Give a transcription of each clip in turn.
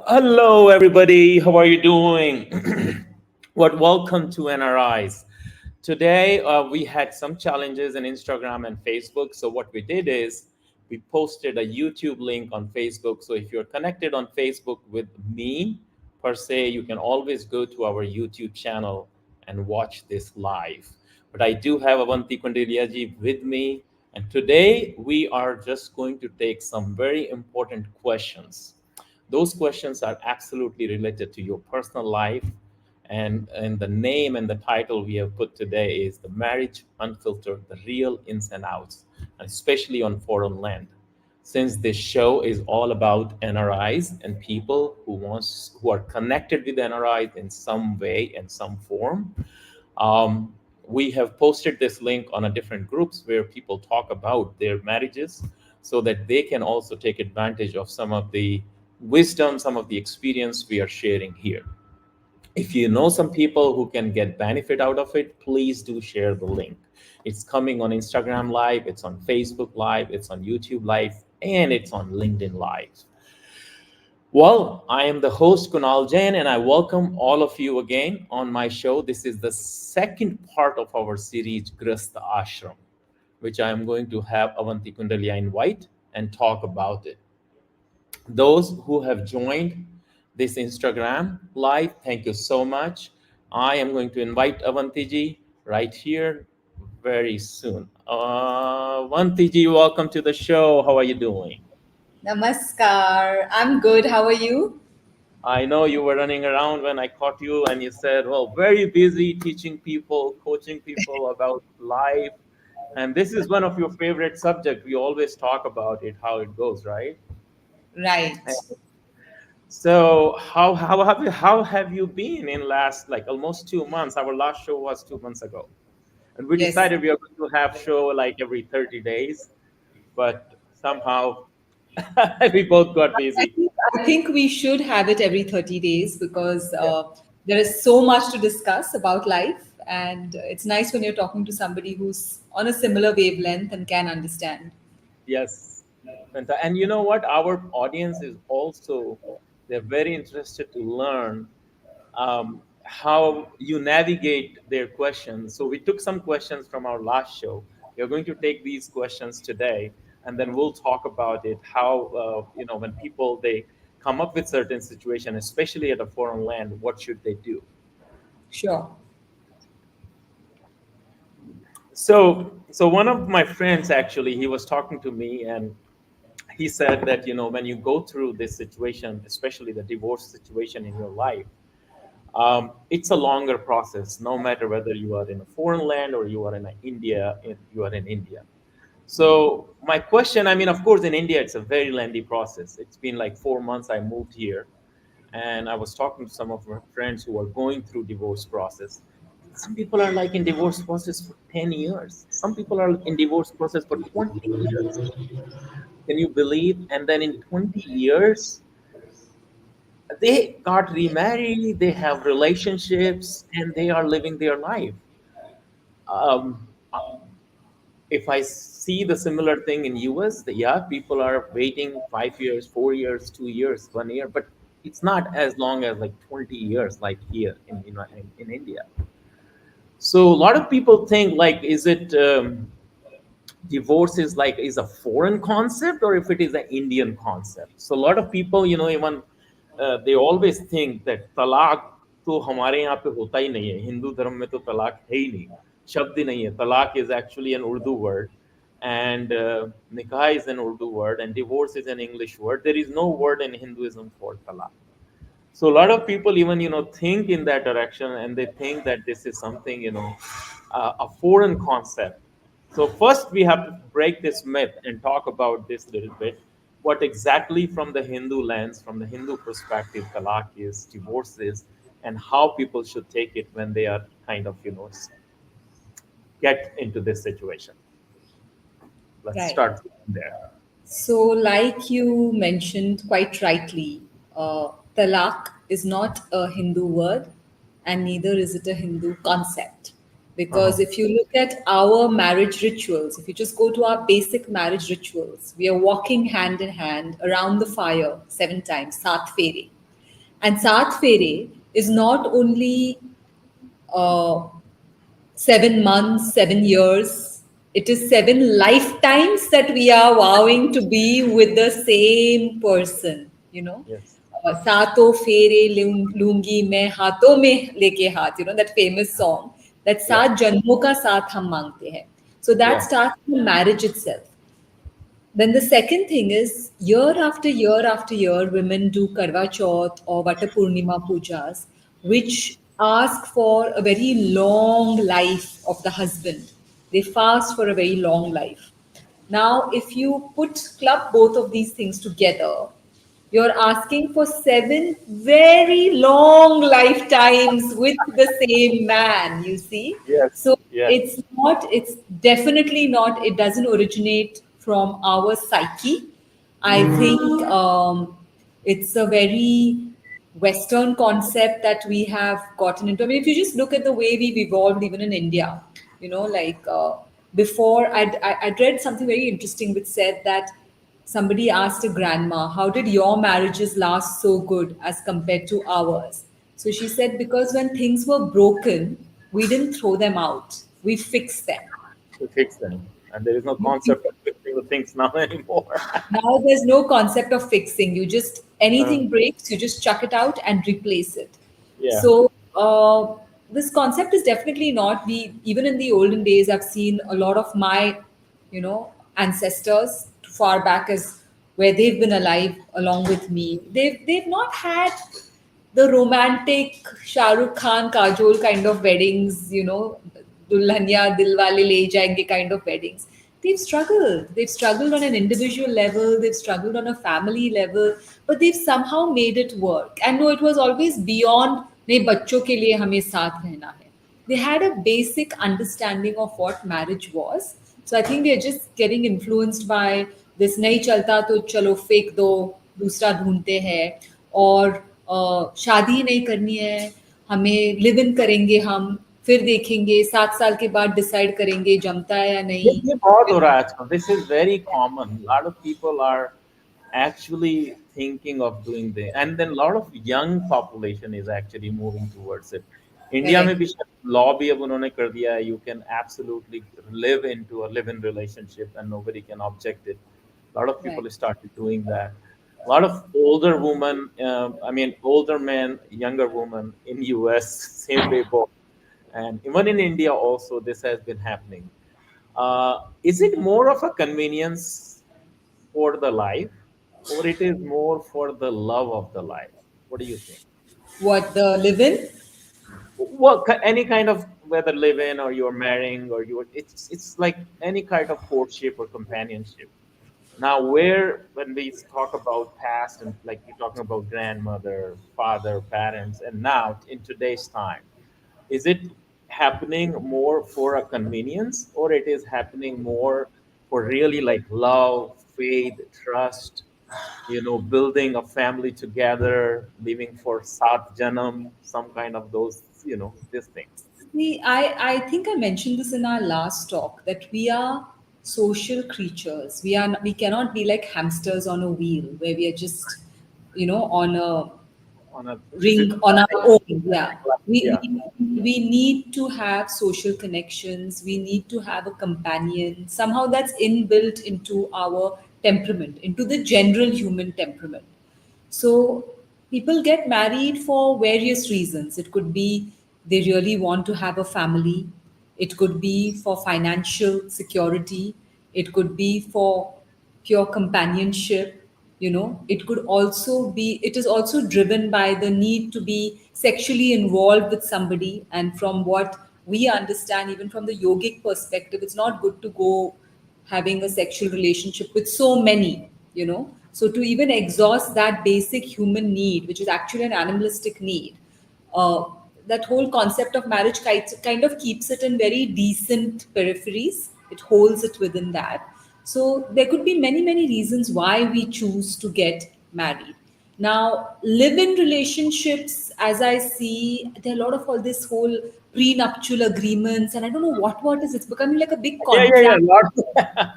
Hello, everybody. How are you doing? Welcome to NREYes. Today, we had some challenges in Instagram and Facebook. So, what we did is we posted a YouTube link on Facebook. So, if you're connected on Facebook with me, per se, you can always go to our YouTube channel and watch this live. But I do have Avanti Kundiliaji with me. And today, we are just going to take some very important questions. Those questions are absolutely related to your personal life. And the name and the title we have put today is The Marriage Unfiltered, the Real Ins and Outs, and especially on foreign land. Since this show is all about NRIs and people who are connected with NRIs in some way and some form, um, we have posted this link on a different groups where people talk about their marriages so that they can also take advantage of some of the wisdom, some of the experience we are sharing here. If you know some people who can get benefit out of it, please do share the link. It's coming on Instagram Live, it's on Facebook Live, it's on YouTube Live, and it's on LinkedIn Live. Well, I am the host, Kunal Jain, and I welcome all of you again on my show. This is the second part of our series, Grasta Ashram, which I am going to have Avanti Kundalia invite and talk about it. Those who have joined this Instagram live, thank you so much. I am going to invite Avantiji right here very soon. Avantiji, welcome to the show. How are you doing? Namaskar. I'm good. How are you? I know you were running around when I caught you, and you said, well, very busy teaching people, coaching people about life. And this is one of your favorite subjects. We always talk about it, how it goes, right? Right. So how have you been in last like almost 2 months? Our last show was 2 months ago, and we Yes. decided we are going to have show like every 30 days, but somehow we both got I busy. think, I think we should have it every 30 days because Yeah. there is so much to discuss about life. And it's nice when you're talking to somebody who's on a similar wavelength and can understand. Yes. And you know what? Our audience is also they're very interested to learn how you navigate their questions. So we took some questions from our last show. We're going to take these questions today, and then we'll talk about it. How when people they come up with certain situation, especially at a foreign land, what should they do? Sure. So one of my friends actually he was talking to me, and he said that when you go through this situation, especially the divorce situation in your life, it's a longer process. No matter whether you are in a foreign land or you are in you are in India. So my question, I mean, of course, in India, it's a very lengthy process. It's been like 4 months I moved here, and I was talking to some of my friends who are going through divorce process. Some people are like in divorce process for 10 years. Some people are in divorce process for 20 years. Can you believe? And then in 20 years, they got remarried, they have relationships, and they are living their life. Um, if I see the similar thing in US, yeah, people are waiting 5 years, 4 years, 2 years, 1 year, but it's not as long as like 20 years like here in India. So a lot of people think like, is it divorce is a foreign concept or if it is an Indian concept. So a lot of people, even they always think that तलाक तो हमारे यहाँ पे होता ही नहीं है, हिंदू धर्म में तो तलाक है ही नहीं, शब्द ही नहीं है. Talaq is actually an Urdu word, and nikah is an Urdu word, and divorce is an English word. There is no word in Hinduism for talaq. So a lot of people even think in that direction, and they think that this is something a foreign concept. So first we have to break this myth and talk about this little bit. What exactly from the Hindu lens, from the Hindu perspective, talaq is, divorce is, and how people should take it when they are kind of get into this situation. Let's Right. start there. So, like you mentioned quite rightly, talaq is not a Hindu word and neither is it a Hindu concept. Uh-huh. Because if you look at our marriage rituals, if you just go to our basic marriage rituals, we are walking hand in hand around the fire 7 times, saat fere. And Saath Fere is not only uh, 7 months, 7 years. It is 7 lifetimes that we are vowing to be with the same person, you know. Yes. सातों फेरे लूंगी मैं हाथों में लेके हाथ, you know, that famous song, that Yeah. 7 जन्मों का साथ हम मांगते हैं. So that Yeah. starts with marriage itself. Then the second thing is year after year after year, women do Karwa Chauth or Vata Purnima pujas, which ask for a very long life of the husband. They fast for a very long life. Now, if you club both of these things together, you're asking for 7 very long lifetimes with the same man, you see. Yes. So Yes. it's definitely not, it doesn't originate from our psyche. I think it's a very Western concept that we have gotten into. I mean, if you just look at the way we've evolved, even in India, you know, like before, I'd read something very interesting which said that somebody asked a grandma, how did your marriages last so good as compared to ours? So she said, because when things were broken, we didn't throw them out, we fixed them. To fix them. And there is no concept of fixing the things now anymore. Now there's no concept of fixing. You just, Uh, anything breaks, you just chuck it out and replace it. yeah. So this concept is definitely not. We, even in the olden days, I've seen a lot of my, you know, ancestors far back as where they've been alive along with me. They've not had the romantic Shah Rukh Khan Kajol kind of weddings, you know, Dulhania Dilwale Le Jayenge kind of weddings. They've struggled. They've struggled on an individual level. They've struggled on a family level, but they've somehow made it work. And no, it was always beyond. नहीं बच्चों के लिए हमें साथ रहना है. They had a basic understanding of what marriage was. So I think they're just getting influenced by this नहीं चलता तो चलो फेंक दो दूसरा ढूंढते हैं और शादी नहीं करनी है हमें लिव इन करेंगे हम फिर देखेंगे 7 साल के बाद डिसाइड करेंगे जमता है या नहीं. ये बहुत हो रहा है आजकल. This is very common. A lot of people are actually thinking of doing this, and then a lot of young population is actually moving towards it. India में Correct. भी लॉ भी अब उन्होंने कर दिया है. You can absolutely live into a live-in relationship and nobody can object it. A lot of Right. people started doing that. A lot of older women, I mean older men, younger women in US, same way both, and even in India also this has been happening. Is it more of a convenience for the life, or it is more for the love of the life? What do you think? What, the live in? Well, any kind of, whether live in or you're marrying or you're, it's like any kind of courtship or companionship. Now, where when we talk about past and like you're talking about grandmother, father, parents, and now in today's time, is it happening more for a convenience, or it is happening more for really like love, faith, trust, building a family together, living for sat janam, some kind of those, these things. See, I think I mentioned this in our last talk that we are social creatures. We cannot be like hamsters on a wheel where we are just, you know, on a On a ring on our own. Yeah. yeah. We need to have social connections. We need to have a companion. Somehow that's inbuilt into our temperament, into the general human temperament. So people get married for various reasons. It could be they really want to have a family. It could be for financial security. It could be for pure companionship. You know, it is also driven by the need to be sexually involved with somebody. And from what we understand, even from the yogic perspective, it's not good to go having a sexual relationship with so many, you know. So to even exhaust that basic human need, which is actually an animalistic need, uh, that whole concept of marriage kind of keeps it in very decent peripheries. It holds it within that. So there could be many, many reasons why we choose to get married. Now, live-in relationships, as I see, there are a lot of all this whole prenuptial agreements, and I don't know what is. It's becoming like a big Yeah, yeah, yeah. contract. Lot of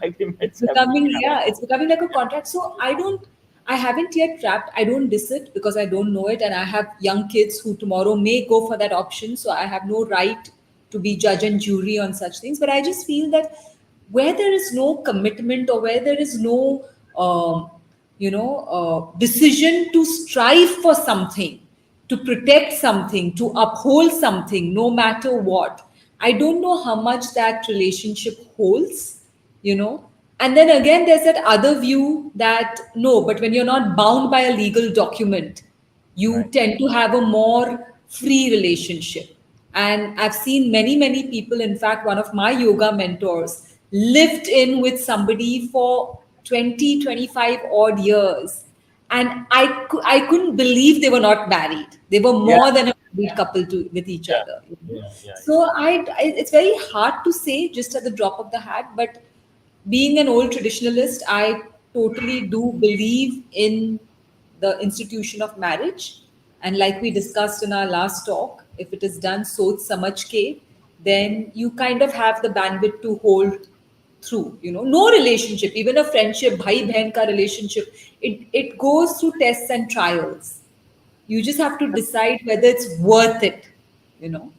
It's agreements have been becoming, happening. yeah, it's becoming like a contract. So I don't. I haven't yet trapped. I don't diss it because I don't know it, and I have young kids who tomorrow may go for that option. So I have no right to be judge and jury on such things. But I just feel that where there is no commitment or where there is no, decision to strive for something, to protect something, to uphold something, no matter what. I don't know how much that relationship holds, you know. And then again, there's that other view that no, but when you're not bound by a legal document, you Right. tend to have a more free relationship. And I've seen many, many people, in fact, one of my yoga mentors lived in with somebody for 20, 25 odd years. And I couldn't believe they were not married. They were Yeah. more than a married couple with each Yeah. other. Yeah. Yeah. So it's very hard to say just at the drop of the hat, but being an old traditionalist, I totally do believe in the institution of marriage. And like we discussed in our last talk, if it is done soch samajh ke, then you kind of have the bandwidth to hold through. No relationship, even a friendship, bhai behan ka relationship, it goes through tests and trials. You just have to decide whether it's worth it, you know.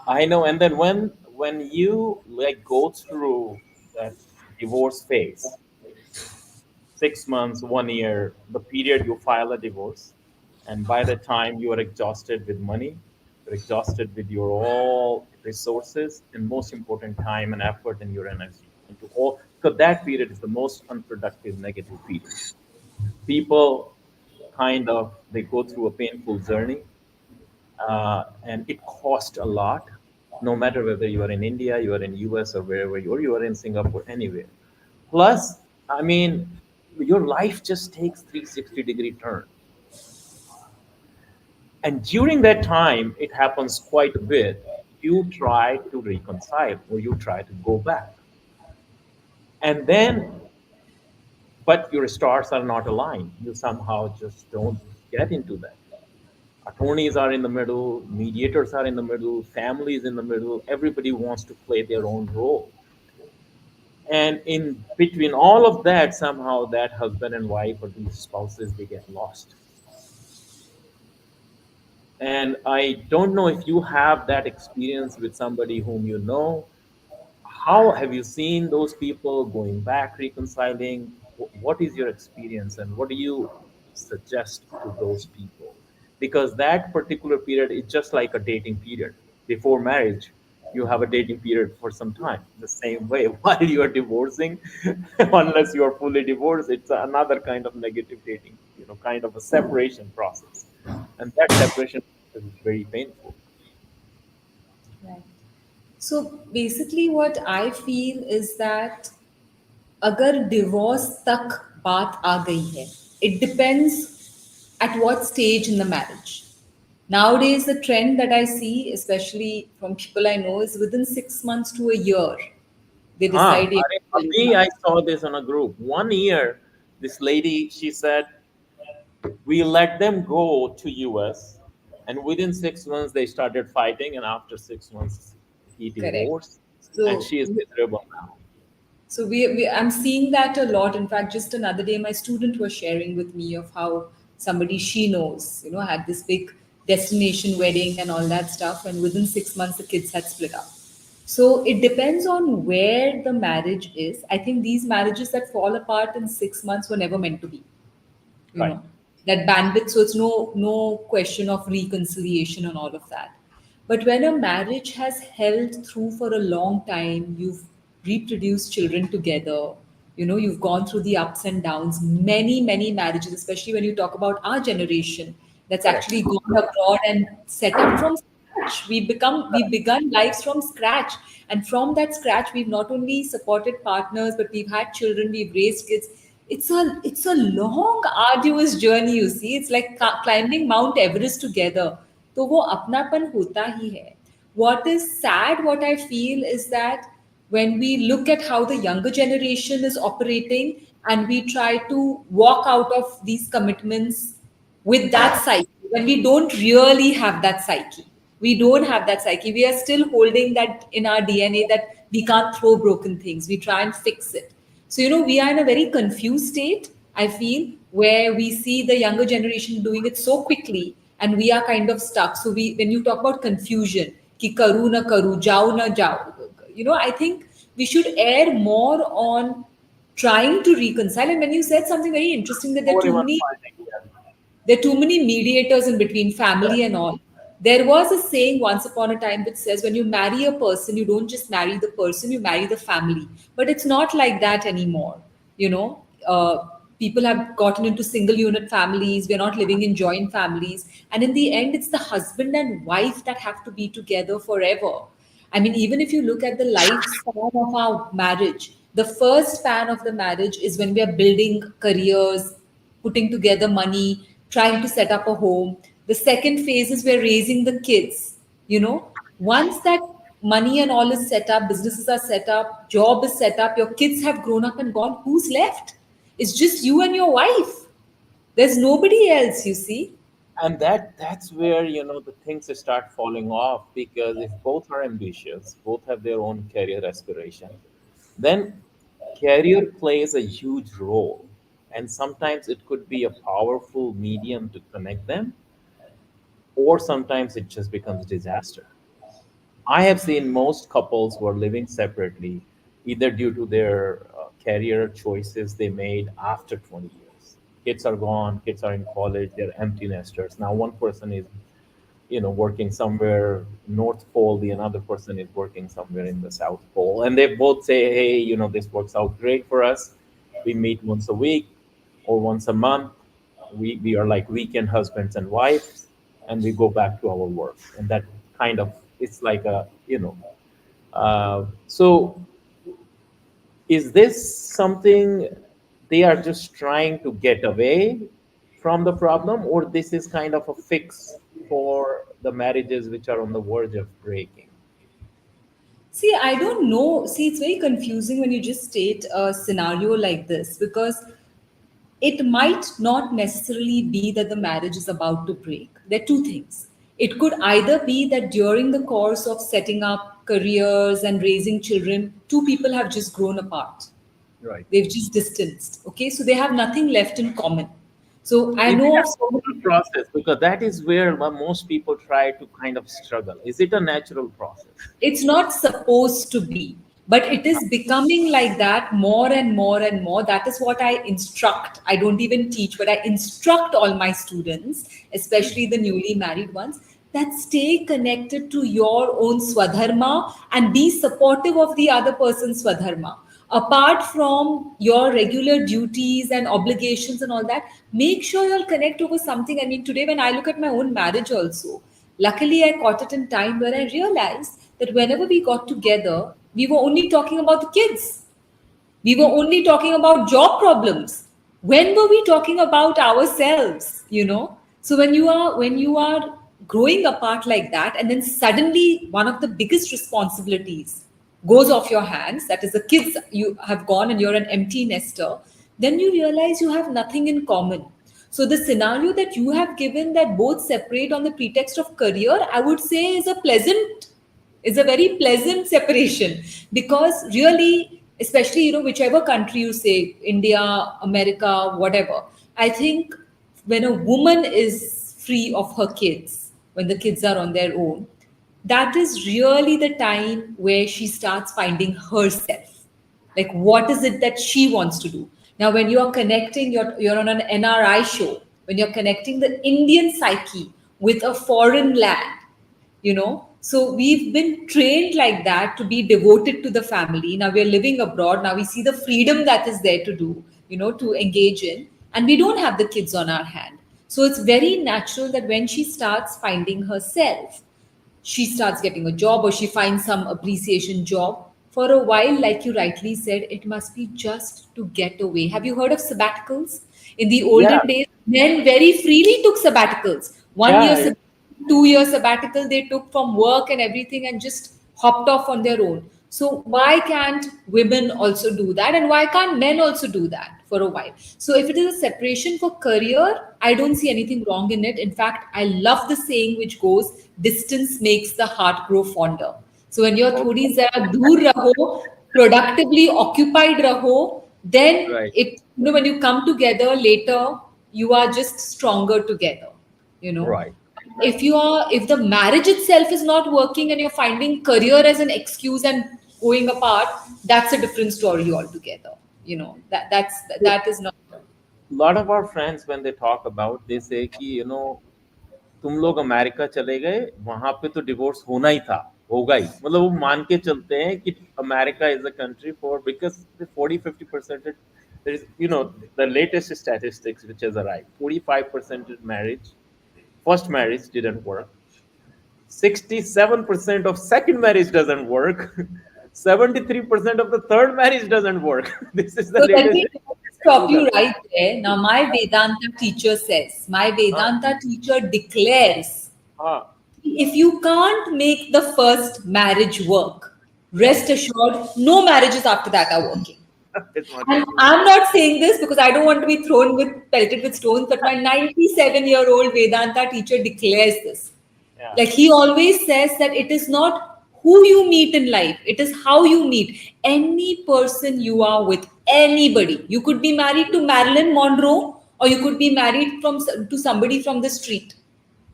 I know. And then when you like go through that divorce phase, 6 months, 1 year, the period you file a divorce, and by the time you are exhausted with money, you're exhausted with your all resources, and most important, time and effort and your energy into all. So that period is the most unproductive, negative period. People kind of they go through a painful journey, and it costs a lot. No matter whether you are in India, you are in US, or wherever you are in Singapore, anywhere. Plus, I mean, your life just takes 360-degree turn. And during that time, it happens quite a bit. You try to reconcile or you try to go back. And then, but your stars are not aligned. You somehow just don't get into that. Attorneys are in the middle, mediators are in the middle, families in the middle. Everybody wants to play their own role. And in between all of that, somehow that husband and wife or these spouses, they get lost. And I don't know if you have that experience with somebody whom you know. How have you seen those people going back, reconciling? What is your experience, and what do you suggest to those people? Because that particular period is just like a dating period. Before marriage, you have a dating period for some time. The same way, while you are divorcing, unless you are fully divorced, it's another kind of negative dating, kind of a separation process. And that separation is very painful. Right. So basically, what I feel is that अगर divorce तक बात आ गई है, it depends at what stage in the marriage. Nowadays, the trend that I see, especially from people I know, is within 6 months to a year, they Huh. decide. Abhi, I saw this on a group. 1 year, this lady, she said, we let them go to US, and within 6 months they started fighting, and after 6 months he Correct. divorced, and So she is miserable now. So I'm seeing that a lot. In fact, just another day, my student was sharing with me of how somebody she knows, had this big destination wedding and all that stuff, and within 6 months, the kids had split up. So it depends on where the marriage is. I think these marriages that fall apart in 6 months were never meant to be, you Right. know, that bandwidth. So it's no question of reconciliation and all of that. But when a marriage has held through for a long time, you've reproduced children together, you've gone through the ups and downs. Many marriages, especially when you talk about our generation, that's Correct. actually gone abroad and set up from scratch. We've begun lives from scratch, and from that scratch, we've not only supported partners, but we've had children, we've raised kids. It's a long, arduous journey. You see, it's like climbing Mount Everest together. तो वो अपनापन होता ही है. What is sad, what I feel is that when we look at how the younger generation is operating and we try to walk out of these commitments with that psyche, when we don't really have that psyche. We don't have that psyche. We are still holding that in our DNA that we can't throw broken things. We try and fix it. So, we are in a very confused state. I feel, where we see the younger generation doing it so quickly and we are kind of stuck. So when you talk about confusion, ki karu na karu, jao na jao, I think we should err more on trying to reconcile. And when you said something very interesting, that Or even finding, yeah. there are too many mediators in between family and all. There was a saying once upon a time which says when you marry a person, you don't just marry the person, you marry the family. But it's not like that anymore. You know, people have gotten into single unit families. We're not living in joint families. And in the end, it's the husband and wife that have to be together forever. I mean, even if you look at the lifespan of our marriage, the first span of the marriage is when we are building careers, putting together money, trying to set up a home. The second phase is we're raising the kids. Once that money and all is set up, businesses are set up, job is set up, your kids have grown up and gone, who's left? It's just you and your wife. There's nobody else, you see. And that's where the things start falling off, because if both are ambitious, both have their own career aspiration, then career plays a huge role, and sometimes it could be a powerful medium to connect them, or sometimes it just becomes disaster. I have seen most couples who are living separately, either due to their career choices they made after 20 years. Kids are gone, kids are in college, they're empty nesters. Now one person is, working somewhere North Pole, the another person is working somewhere in the South Pole. And they both say, hey, this works out great for us. We meet once a week or once a month. We are like weekend husbands and wives, and we go back to our work. And that kind of, it's like so is this something they are just trying to get away from the problem, or this is kind of a fix for the marriages which are on the verge of breaking? See, I don't know. See, it's very confusing when you just state a scenario like this, because it might not necessarily be that the marriage is about to break. There are two things. It could either be that during the course of setting up careers and raising children, two people have just grown apart. Right. They've just distanced. Okay. So they have nothing left in common. So I Is it know a of so natural many. process? Because that is where most people try to kind of struggle. Is it a natural process? It's not supposed to be, but it is becoming like that more and more and more. That is what I instruct. I don't even teach, but I instruct all my students, especially the newly married ones, that stay connected to your own swadharma and be supportive of the other person's swadharma. Apart from your regular duties and obligations and all that, make sure you'll connect over something. I mean, today when I look at my own marriage also, luckily, I caught it in time where I realized that whenever we got together, we were only talking about the kids. We were only talking about job problems. When were we talking about ourselves? So when you are growing apart like that, and then suddenly one of the biggest responsibilities goes off your hands, that is the kids you have gone and you're an empty nester, then you realize you have nothing in common. So the scenario that you have given, that both separate on the pretext of career, I would say is a very pleasant separation, because really, especially, whichever country you say, India, America, whatever, I think when a woman is free of her kids, when the kids are on their own, that is really the time where she starts finding herself. Like, what is it that she wants to do? Now, when you are connecting, you're on an NRI show, when you're connecting the Indian psyche with a foreign land. So we've been trained like that to be devoted to the family. Now we're living abroad. Now we see the freedom that is there to do, to engage in, and we don't have the kids on our hand. So it's very natural that when she starts finding herself, she starts getting a job or she finds some appreciation job. For a while, like you rightly said, it must be just to get away. Have you heard of sabbaticals? In the Yeah, olden days, men very freely took sabbaticals. 1 year yeah. sabbatical, 2 year sabbatical they took from work and everything and just hopped off on their own. So why can't women also do that? And why can't men also do that for a while? So if it is a separation for career, I don't see anything wrong in it. In fact, I love the saying which goes, distance makes the heart grow fonder. So when you're Okay. थोड़ी जरा दूर रहो, productively occupied रहो, then Right. it when you come together later, you are just stronger together, you know. Right. If the marriage itself is not working and you're finding career as an excuse and going apart, that's a different story altogether, you know. That is not. A lot of our friends, when they talk about, they say कि तुम लोग America चले गए, वहां पे तो divorce होना ही था, होगा ही, मतलब वो मान के चलते हैं कि America is a country for, because 40-50% there is, the latest statistics which has arrived, 45% marriage, first marriage didn't work, 67% of second marriage doesn't work, 73% of the third marriage doesn't work. This is the So let latest me stop you Google. right there. Now, my Vedanta teacher says, my हाँ, Vedanta teacher declares, हाँ, if you can't make the first marriage work, rest assured, no marriages after that are working. it's not And going to work. I'm not saying this because I don't want to be pelted with stones, but my 97-year-old Vedanta teacher declares this. Yeah. Like he always says that it is not who you meet in life, it is how you meet. Any person you are with, anybody. You could be married to Marilyn Monroe or you could be married to somebody from the street.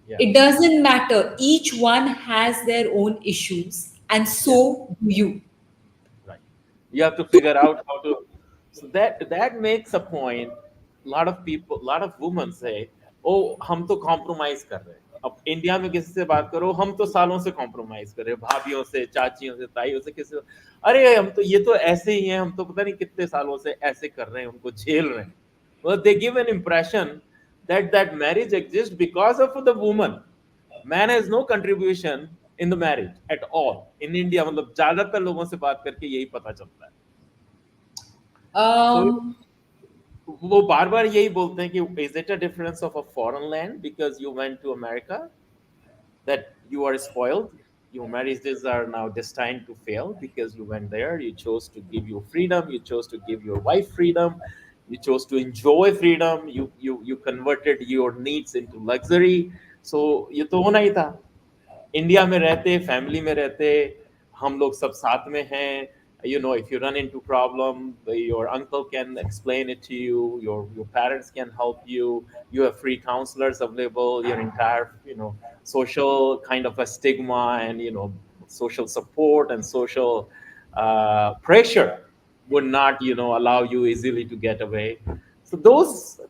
Yeah. It doesn't matter. Each one has their own issues, and Yes. so do you. Right. You have to figure out how to. So that makes a point. A lot of people, a lot of women say, "Oh, हम तो compromise कर रहे हैं." अब India में किसी से बात करो, हम तो सालों से compromise कर रहे हैं, भाभियों से, चाचियों से, ताइयों से, किसी, अरे हम तो ये तो ऐसे ही हैं, हम तो पता नहीं कितने सालों से ऐसे कर रहे हैं, उनको झेल रहे हैं. Well, they give an impression that marriage exists because of the woman. Man has no contribution in the marriage at all in India. मतलब ज्यादातर लोगों से बात करके यही पता चलता है. So Um, वो बार बार यही बोलते हैं कि is it a difference of a foreign land because you went to America that you are spoiled? Your marriages are now destined to fail because you went there. You chose to give your freedom. You chose to give your wife freedom. You chose to enjoy freedom. You converted your needs into luxury. So ये तो होना ही था. India में रहते, family में रहते, हम लोग सब साथ में हैं. If you run into problem, your uncle can explain it to you, your parents can help you, you have free counselors available, your entire social kind of a stigma and social support and social pressure would not allow you easily to get away. So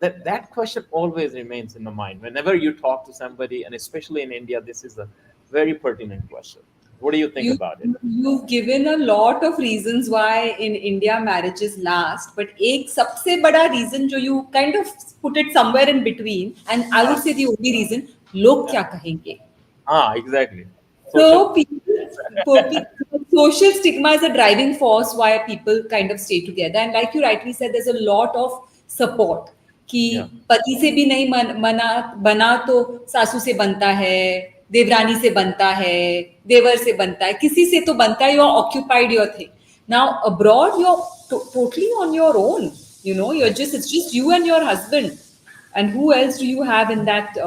that question always remains in the mind whenever you talk to somebody, and especially in India, this is a very pertinent question. What do you think you about it? you've given a lot of reasons why in India marriages last, but एक सबसे बड़ा reason जो you kind of put it somewhere in between, and I would say the only reason, लोग क्या कहेंगे? Exactly. So Social. social stigma is a driving force why people kind of stay together. And like you rightly said, there's a lot of support कि Yeah. पति से भी नहीं बना तो सासू से बनता है, देवरानी से बनता है, देवर से बनता है, किसी से तो बनता है. You're occupied your thing. Now abroad, you're totally on your own. It's just you and your husband. And who else do you have in that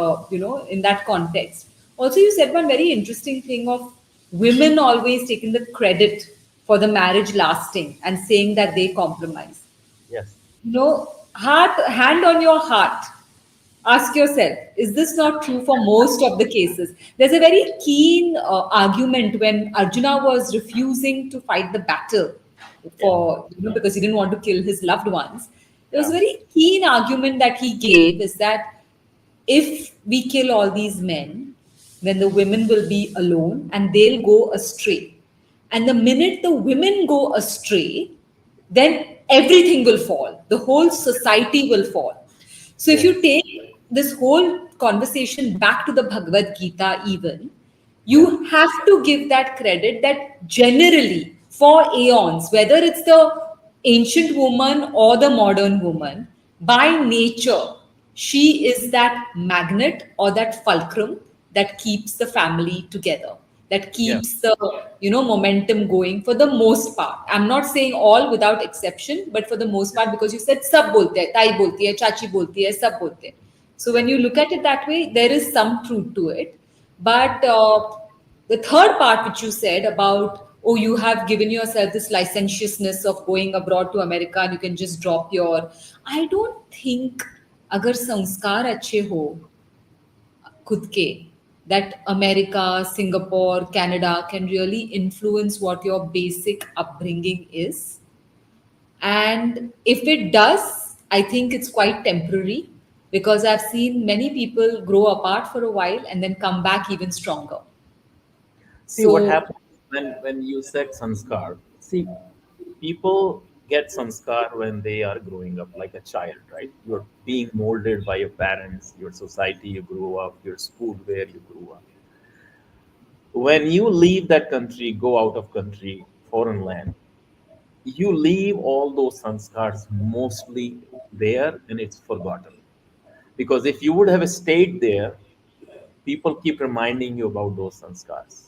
in that context? Also, you said one very interesting thing of women always taking the credit for the marriage lasting and saying that they compromise. Yes. Hand on your heart, ask yourself, is this not true for most of the cases? There's a very keen argument when Arjuna was refusing to fight the battle for because he didn't want to kill his loved ones. There was a Yeah. very keen argument that he gave, is that if we kill all these men, then the women will be alone and they'll go astray. And the minute the women go astray, then everything will fall. The whole society will fall. So if Yes. you take this whole conversation back to the Bhagavad Gita, even, Yeah. you have to give that credit that generally for aeons, whether it's the ancient woman or the modern woman, by nature, she is that magnet or that fulcrum that keeps the family together, that Yeah. keeps the momentum going for the most part. I'm not saying all without exception, but for the most part, because you said sab bolte hai, tai bolti hai, chachi bolti hai, sab bolte hai. So when you look at it that way, there is some truth to it. But the third part which you said about oh, you have given yourself this licentiousness of going abroad to America and you can just drop your. I don't think अगर संस्कार अच्छे हो खुद के, that America, Singapore, Canada can really influence what your basic upbringing is. And if it does, I think it's quite temporary because I've seen many people grow apart for a while and then come back even stronger. See what So, happens when you said sanskar. See, people get sanskar when they are growing up like a child, right? You're being molded by your parents, your society you grew up, your school where you grew up. When you leave that country, go out of country, foreign land, you leave all those sanskars mostly there and it's forgotten. Because if you would have stayed there, people keep reminding you about those sanskars.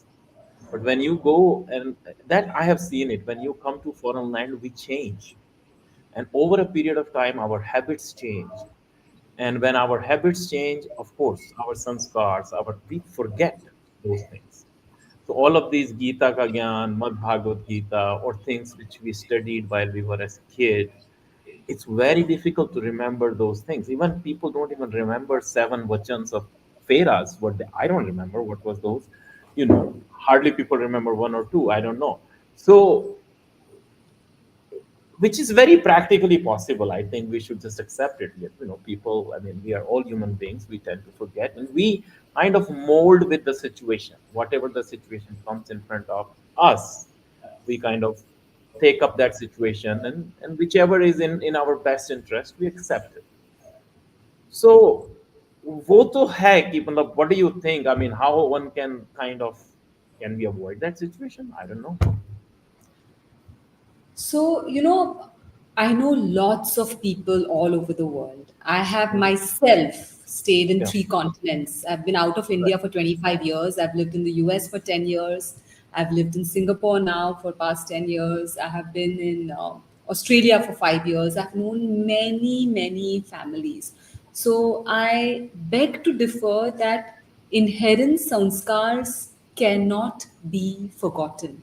But when you go, and that I have seen it, when you come to foreign land, we change. And over a period of time, our habits change. And when our habits change, of course, our sanskars, we forget those things. So all of these Gita ka Gyan, Mad Bhagavad Gita, or things which we studied while we were as a kid, it's very difficult to remember those things. Even people don't even remember seven vachans of Feras. I don't remember what was those. Hardly people remember one or two. I don't know. So, which is very practically possible. I think we should just accept it. People. I mean, we are all human beings. We tend to forget, and we kind of mold with the situation. Whatever the situation comes in front of us, we kind of take up that situation, and whichever is in our best interest, we accept it. So वो तो है कि मतलब what do you think? I mean, how one can we avoid that situation? I don't know. so, I know lots of people all over the world. I have Mhm. myself stayed in Yeah, 3 continents. I've been out of right. India for 25 years. I've lived in the US for 10 years. I've lived in Singapore now for past 10 years. I have been in Australia for 5 years. I've known many, many families. So I beg to differ that inherent sanskars cannot be forgotten.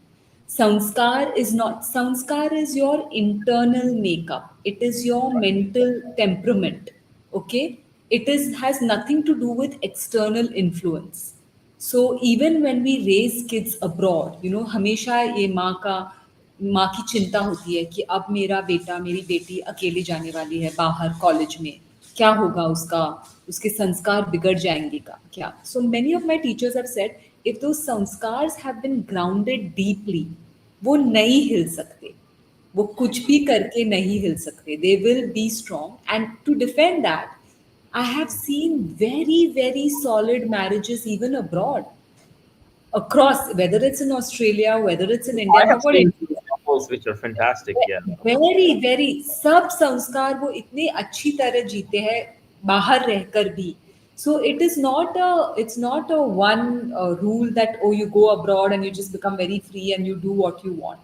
Sanskar is your internal makeup. It is your mental temperament. Okay? It is has nothing to do with external influence. So even when we raise kids abroad, हमेशा ये माँ की चिंता होती है कि अब मेरा बेटा मेरी बेटी अकेले जाने वाली है बाहर कॉलेज में, क्या होगा उसका, उसके संस्कार बिगड़ जाएंगे का क्या. So many of my teachers have said if दो संस्कार हैव बीन ग्राउंडेड डीपली, वो नहीं हिल सकते, वो कुछ भी करके नहीं हिल सकते, they will be strong. And to defend that I have seen very, very solid marriages even abroad, across, whether it's in Australia, whether it's in I India. have Talk about seen India. two examples which are fantastic. Yeah. Very very सब संस्कार वो इतने अच्छी तरह जीते हैं बाहर रहकर भी. So it's not a one rule that oh you go abroad and you just become very free and you do what you want.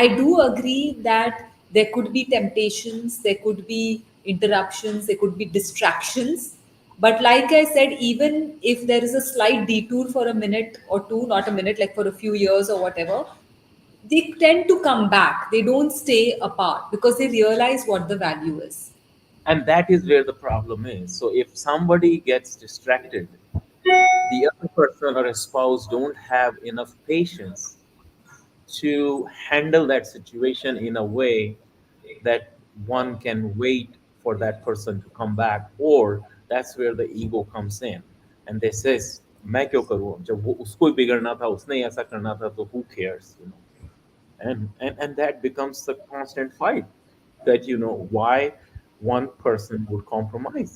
I do agree that there could be temptations, there could be interruptions, there could be distractions. But like I said, even if there is a slight detour for a minute or two, not a minute, like for a few years or whatever, they tend to come back. They don't stay apart because they realize what the value is. And that is where the problem is. So if somebody gets distracted, the other person or a spouse don't have enough patience to handle that situation in a way that one can wait for that person to come back, or that's where the ego comes in and they says मैं क्यों करूं जब वो उसको ही बिगड़ना था उसने ही ऐसा करना था तो who cares, and that becomes the constant fight, that why one person would compromise.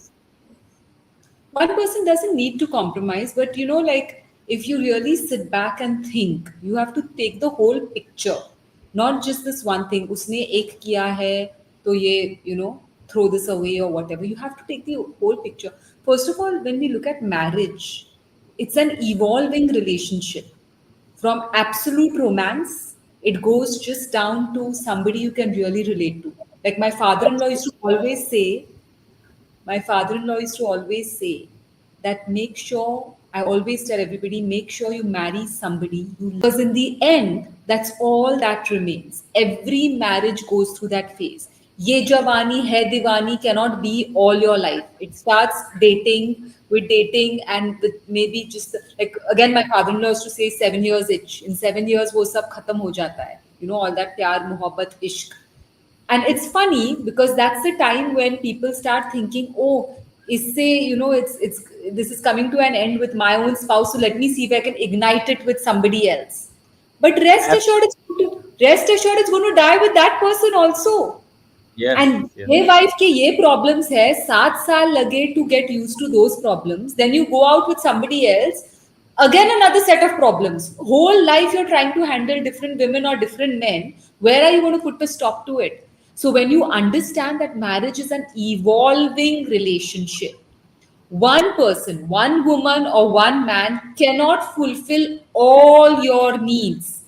One person doesn't need to compromise, but like if you really sit back and think, you have to take the whole picture, not just this one thing. उसने एक किया है तो ये throw this away or whatever. You have to take the whole picture. First of all, when we look at marriage, it's an evolving relationship. From absolute romance, it goes just down to somebody you can really relate to. Like my father-in-law used to always say that make sure I always tell everybody, make sure you marry somebody you love. Because in the end, that's all that remains. Every marriage goes through that phase. Ye Jawani Hai Diwani cannot be all your life. It starts dating and with maybe just like, again, my father-in-law used to say 7 years itch. In 7 years, wo sab khatam ho jata hai. All that pyar, mohabbat, ishq. And it's funny because that's the time when people start thinking, oh, it's this is coming to an end with my own spouse, so let me see if I can ignite it with somebody else. But Ab- rest assured it's going to die with that person also. yes, And yes. ये wife के ये problems है, 7 साल लगे to get used to those problems, then you go out with somebody else, again another set of problems. Whole life you're trying to handle different women or different men. Where are you going to put a stop to it? So when you understand that marriage is an evolving relationship, one person, one woman, or one man cannot fulfill all your needs.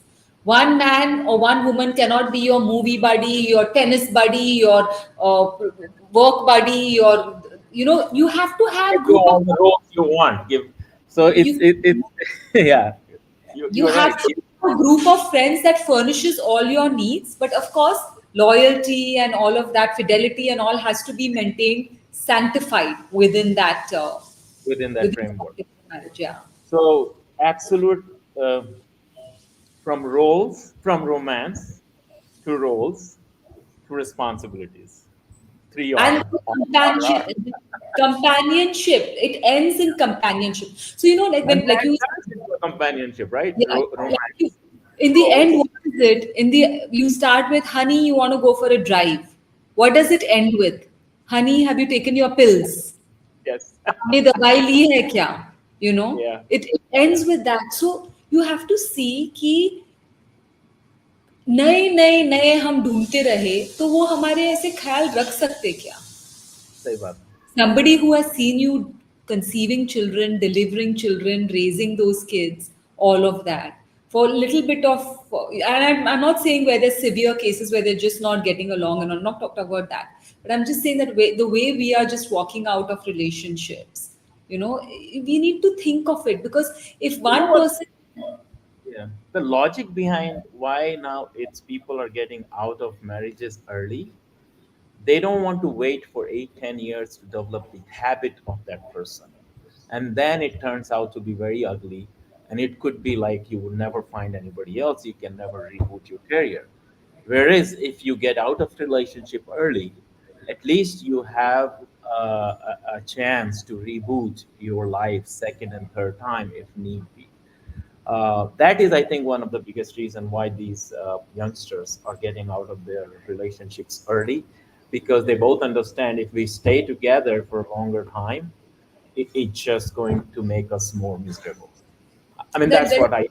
One man or one woman cannot be your movie buddy, your tennis buddy, your work buddy, your you have to have Give you group of all the roles you want. Give so you it yeah. you You're have right. to have a group of friends that furnishes all your needs, but of course loyalty and all of that, fidelity and all, has to be maintained, sanctified within that Within that within framework. that marriage. Yeah. So absolute uh, from romance to roles to responsibilities. Three And R. companionship, it ends in companionship. So like And when, like that you, turns into a companionship, right? yeah, yeah. Romance, In the end, roles. what is it? You start with, honey, you want to go for a drive. What does it end with? Honey, have you taken your pills? Yes. आपने दवाई ली है क्या? Yeah. It Yeah. ends with that. So you have to see कि नए नए नए हम ढूंढते रहे तो वो हमारे ऐसे ख्याल रख सकते क्या? सही बात. Somebody who has seen you conceiving children, delivering children, raising those kids, all of that, for a little bit of, and I'm not saying where there's severe cases where they're just not getting along, and I'm not talking about that, but I'm just saying that the way we are just walking out of relationships, we need to think of it, because if You know one what? person, Yeah. The logic behind why now it's people are getting out of marriages early, they don't want to wait for 8, 10 years to develop the habit of that person, and then it turns out to be very ugly, and it could be like you will never find anybody else, you can never reboot your career. Whereas if you get out of relationship early, at least you have a chance to reboot your life second and third time if need be. That is, I think, one of the biggest reason why these youngsters are getting out of their relationships early, because they both understand if we stay together for a longer time, it's just going to make us more miserable. I mean, then, that's then what I.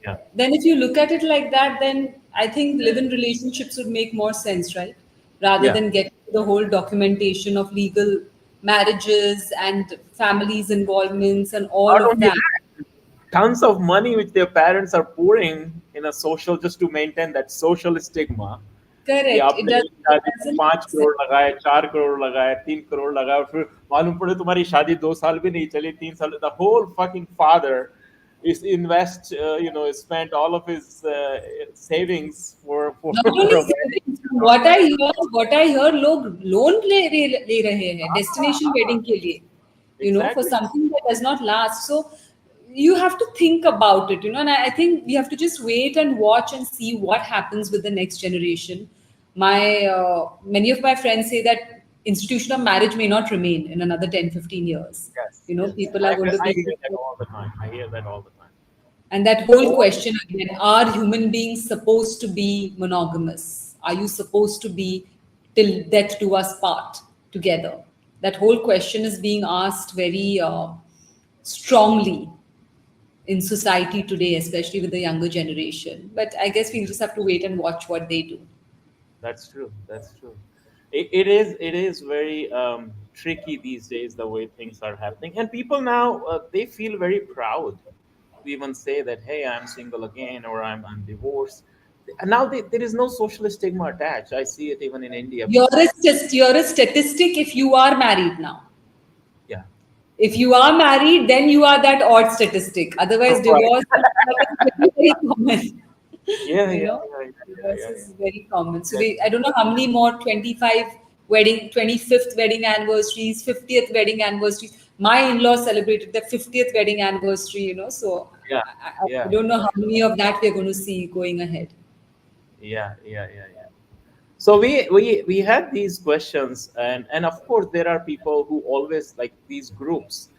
Yeah, then if you look at it like that, then I think live-in relationships would make more sense, right? Rather yeah. than get the whole documentation of legal marriages and families' involvements and all Not of only that. that, tons of money which their parents are pouring in a social just to maintain that social stigma कि Correct. आपने एक It शादी में doesn't पांच make sense. Crore लगाए, 4 करोड़ लगाए, 3 करोड़ लगाए, और फिर मालूम पड़े तुम्हारी शादी 2 साल भी नहीं चली, 3 साल. The whole fucking father is spent all of his savings for Not for only a wedding. savings, what I hear, लोग loan ले रहे हैं destination wedding के लिए, for Exactly. something that does not last. So you have to think about it, and I think we have to just wait and watch and see what happens with the next generation. Many of my friends say that institution of marriage may not remain in another 10, 15 years. Yes, yes. People are going to I be, hear that all the time. I hear that all the time. and that whole question again, are human beings supposed to be monogamous? Are you supposed to be till death do us part together? That whole question is being asked very strongly in society today, especially with the younger generation. But I guess we'll just have to wait and watch what they do. That's true. That's true. It is very tricky these days the way things are happening, and people now they feel very proud to even say that, hey, I'm single again, or I'm divorced. And now there is no social stigma attached. I see it even in India. You're a statistic if you are married now. Yeah, If you are married, then you are that odd statistic. Otherwise, Right. divorce is very, very common. Yeah, You yeah, know, yeah, yeah, divorce yeah, is very common. So yeah. we, I don't know how many more 25 wedding, 25th wedding anniversaries, 50th wedding anniversaries. My in-laws celebrated their 50th wedding anniversary. So Yeah, I yeah, don't know how many of that we're going to see going ahead. yeah, yeah, yeah, yeah. So we had these questions, and of course there are people who always like these groups.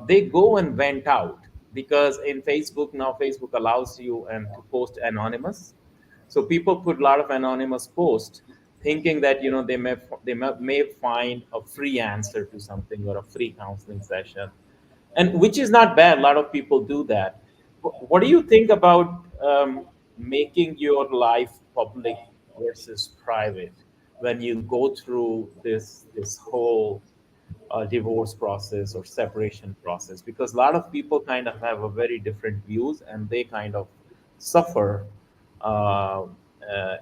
They go and vent out because in Facebook now, Facebook allows you and to post anonymous. So people put a lot of anonymous posts, thinking that they may find a free answer to something or a free counseling session, and which is not bad. A lot of people do that. What do you think about making your life public versus private when you go through this whole divorce process or separation process? Because a lot of people kind of have a very different views, and they kind of suffer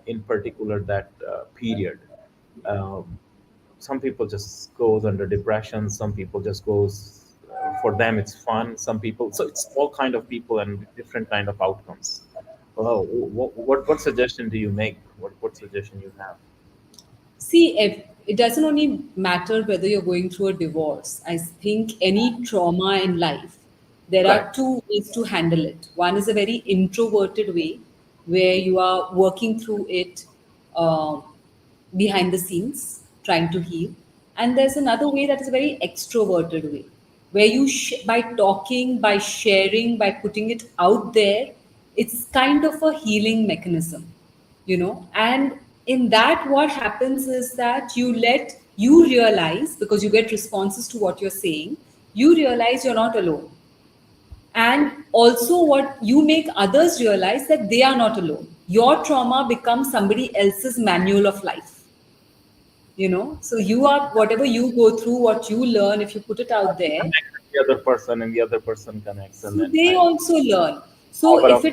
in particular that period. Um, some people just goes under depression. Some people just goes for them it's fun. Some people, so it's all kind of people and different kind of outcomes. Well, what suggestion do you make? What suggestion you have? See, if it doesn't only matter whether you're going through a divorce. I think any trauma in life, there are Correct. two ways to handle it. One is a very introverted way, where you are working through it uh, behind the scenes, trying to heal. And there's another way that is a very extroverted way, where by talking, by sharing, by putting it out there, it's kind of a healing mechanism. And in that, what happens is that you realize, because you get responses to what you're saying, you realize you're not alone. And also, what you make others realize that they are not alone. Your trauma becomes somebody else's manual of life. So you are, whatever you go through, what you learn, if you put it out there, Connect with the other person, and the other person connects, and so then they kind of also learn. So power of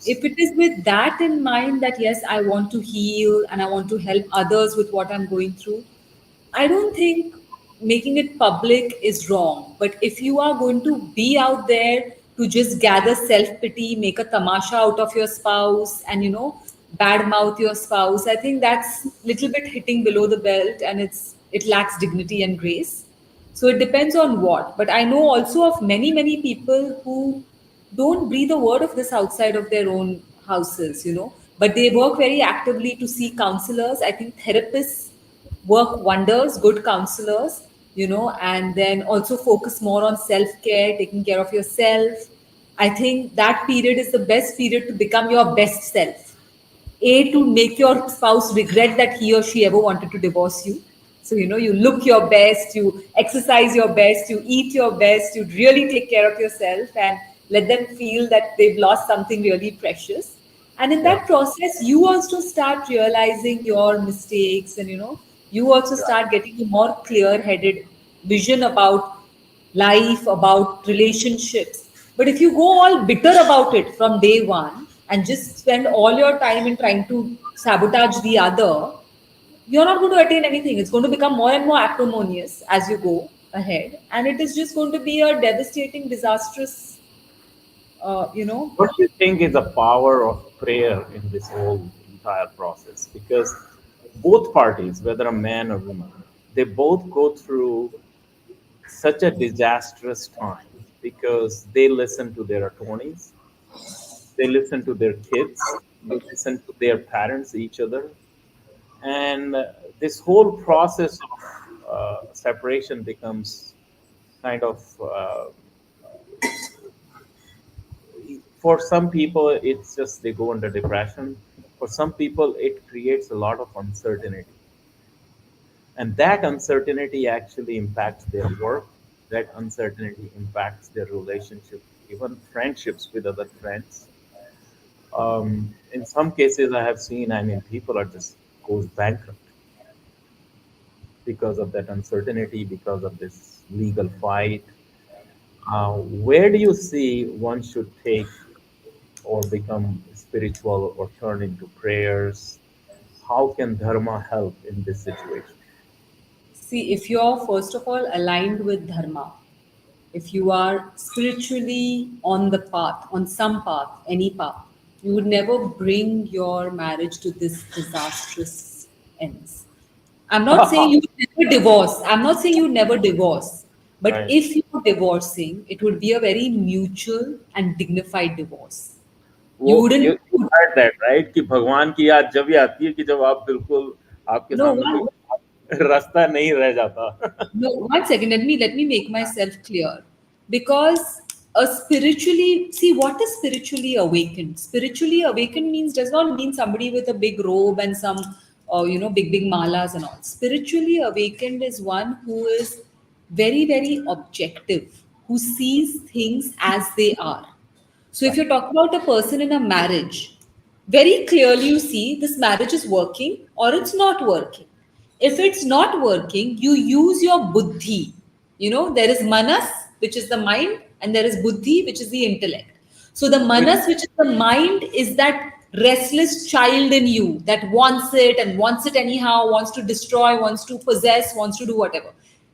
if it is with that in mind, that yes, I want to heal and I want to help others with what I'm going through, I don't think making it public is wrong. But if you are going to be out there to just gather self pity, make a tamasha out of your spouse, and bad mouth your spouse, I think that's little bit hitting below the belt, and it lacks dignity and grace. So it depends on what. But I know also of many, many people who don't breathe a word of this outside of their own houses. But they work very actively to see counselors. I think therapists work wonders, good counselors, and then also focus more on self care, taking care of yourself. I think that period is the best period to become your best self. To make your spouse regret that he or she ever wanted to divorce you. So, you look your best, you exercise your best, you eat your best, you really take care of yourself and let them feel that they've lost something really precious. And in yeah. that process, you also start realizing your mistakes, and, you also start getting a more clear headed vision about life, about relationships. But if you go all bitter about it from day one and just spend all your time in trying to sabotage the other, you're not going to attain anything. It's going to become more and more acrimonious as you go ahead. And it is just going to be a devastating, disastrous, uh, you know, What do you think is the power of prayer in this whole entire process? Because both parties, whether a man or woman, they both go through such a disastrous time because they listen to their attorneys, they listen to their kids, they listen to their parents, each other, and this whole process of separation becomes kind of for some people it's just they go under depression. For some people it creates a lot of uncertainty, and that uncertainty actually impacts their work, that uncertainty impacts their relationship, even friendships with other friends. In some cases I have seen, I mean, people are just goes bankrupt because of that uncertainty, because of this legal fight. Where do you see one should take or become spiritual or turn into prayers? How can dharma help in this situation? see, if you're first of all aligned with dharma, if you are spiritually on the path, on some path, any path, you would never bring your marriage to this disastrous ends. I'm not saying you would never divorce. I'm not saying you would never divorce. But Right. if you're divorcing, it would be a very mutual and dignified divorce. वो You you wouldn't. you heard that right कि भगवान की याद जब ही आती है कि जब आप बिल्कुल आपके No, सामने one, कोई रास्ता नहीं रह जाता. no, 1 second. Let me make myself clear. Because a spiritually, see, what is spiritually awakened? Spiritually awakened means, does not mean somebody with a big robe and some big malas and all. Spiritually awakened is one who is very, very objective, who sees things as they are. So if you're talking about a person in a marriage, very clearly you see this marriage is working or it's not working. If it's not working, you use your buddhi. There is manas, which is the mind, and there is buddhi, which is the intellect. So the Which manas, which is the mind, is that restless child in you that wants it anyhow, wants to destroy, wants to possess, wants to do whatever.